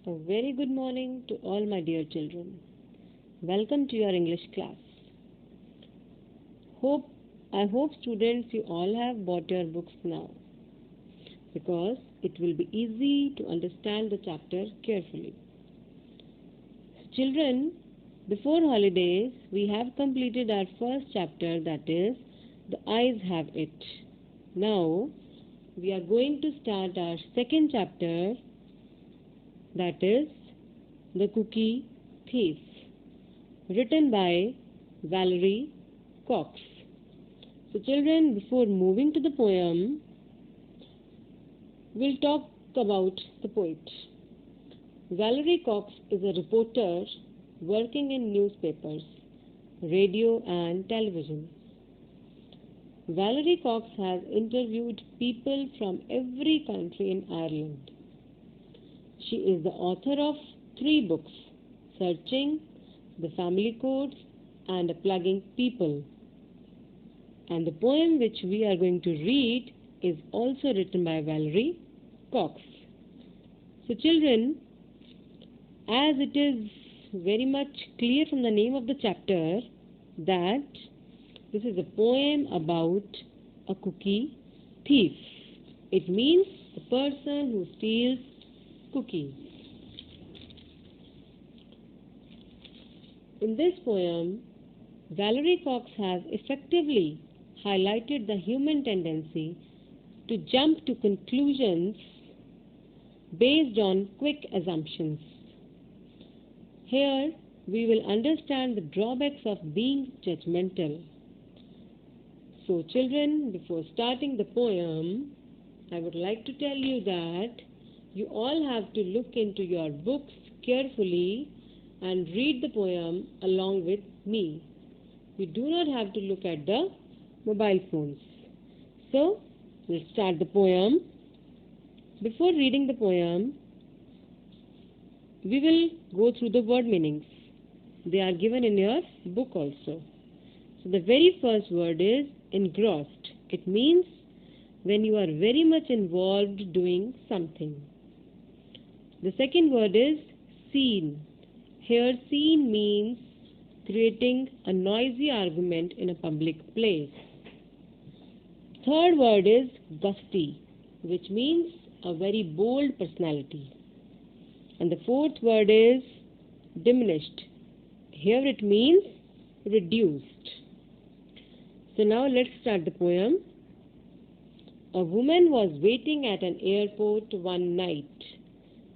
A very good morning to all my dear children. Welcome to your English class. I hope students you all have bought your books now because it will be easy to understand the chapter carefully. Children, before holidays we have completed our first chapter, that is The Eyes Have It. Now we are going to start our second chapter, that is The Cookie Thief, written by Valerie Cox. So children, before moving to the poem, we'll talk about the poet. Valerie Cox is a reporter working in newspapers, radio and television. Valerie Cox has interviewed people from every country in Ireland. She is the author of 3 books, Searching, The Family Codes, and Plugging People. And the poem which we are going to read is also written by Valerie Cox. So children, as it is very much clear from the name of the chapter that this is a poem about a cookie thief. It means the person who steals cookies. In this poem, Valerie Cox has effectively highlighted the human tendency to jump to conclusions based on quick assumptions. Here, we will understand the drawbacks of being judgmental. So, children, before starting the poem, I would like to tell you that you all have to look into your books carefully and read the poem along with me. You do not have to look at the mobile phones. So, let's start the poem. Before reading the poem, we will go through the word meanings. They are given in your book also. So, the very first word is engrossed. It means when you are very much involved doing something. The second word is scene. Here scene means creating a noisy argument in a public place. Third word is gusty, which means a very bold personality. And the fourth word is diminished. Here it means reduced. So now let's start the poem. A woman was waiting at an airport one night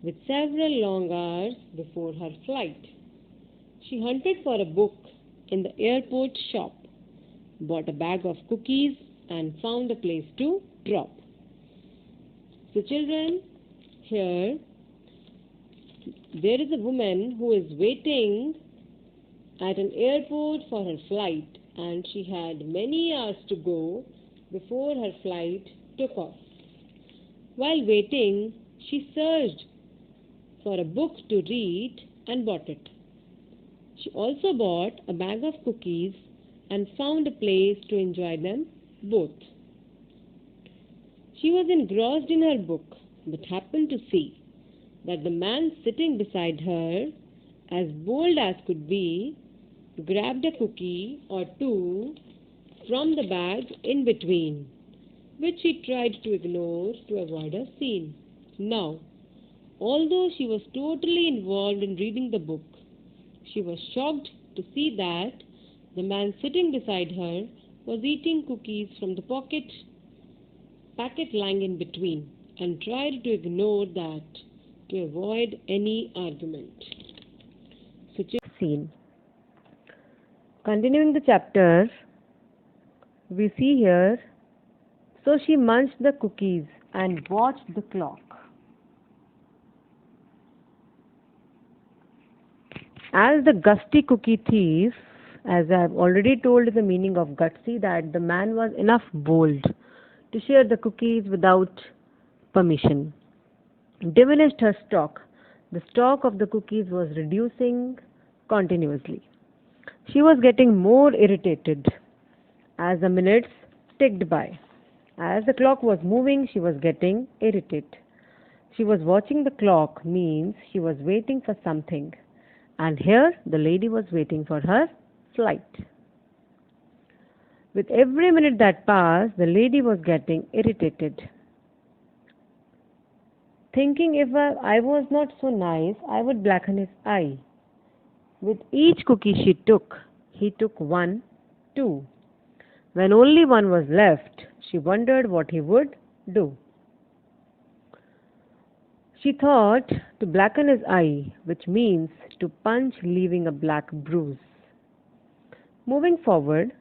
with several long hours before her flight. She hunted for a book in the airport shop, bought a bag of cookies, and found a place to drop. So children, here there is a woman who is waiting at an airport for her flight, and she had many hours to go before her flight took off. While waiting, she searched for a book to read and bought it. She also bought a bag of cookies and found a place to enjoy them both. She was engrossed in her book, but happened to see that the man sitting beside her, as bold as could be, grabbed a cookie or two from the bag in between, which she tried to ignore to avoid a scene. Now, although she was totally involved in reading the book, she was shocked to see that the man sitting beside her was eating cookies from the packet lying in between, and tried to ignore that to avoid any argument. So, scene. Continuing the chapter, we see here, so she munched the cookies and watched the clock. As the gusty cookie thief, as I have already told the meaning of gutsy, that the man was enough bold to share the cookies without permission, diminished her stock. The stock of the cookies was reducing continuously. She was getting more irritated as the minutes ticked by. As the clock was moving, she was getting irritated. She was watching the clock means she was waiting for something. And here the lady was waiting for her flight. With every minute that passed, the lady was getting irritated. Thinking if I was not so nice, I would blacken his eye. With each cookie she took, he took one, two. When only one was left, she wondered what he would do. She thought to blacken his eye, which means to punch, leaving a black bruise. Moving forward,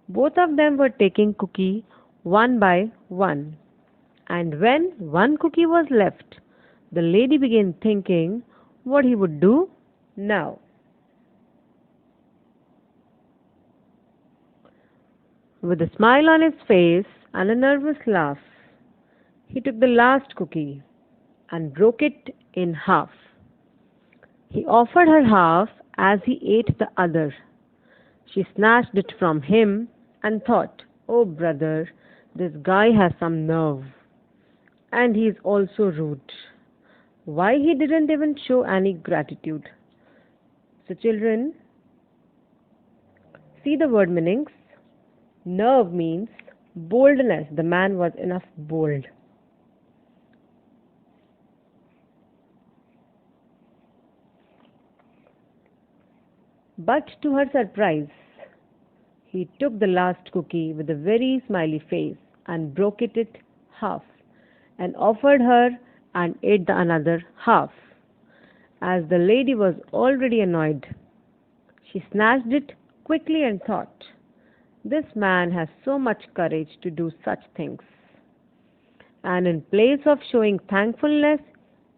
both of them were taking cookie one by one. And when one cookie was left, the lady began thinking what he would do now. With a smile on his face and a nervous laugh, he took the last cookie and broke it in half. He offered her half as he ate the other. She snatched it from him and thought, "Oh, brother, this guy has some nerve. And he is also rude. Why he didn't even show any gratitude?" So, children, see the word meanings. Nerve means boldness. The man was enough bold. But to her surprise, he took the last cookie with a very smiley face and broke it half and offered her and ate the another half. As the lady was already annoyed, she snatched it quickly and thought, "This man has so much courage to do such things. And in place of showing thankfulness,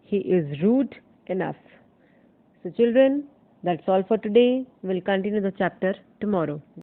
he is rude enough." So, children, that's all for today. We'll continue the chapter tomorrow.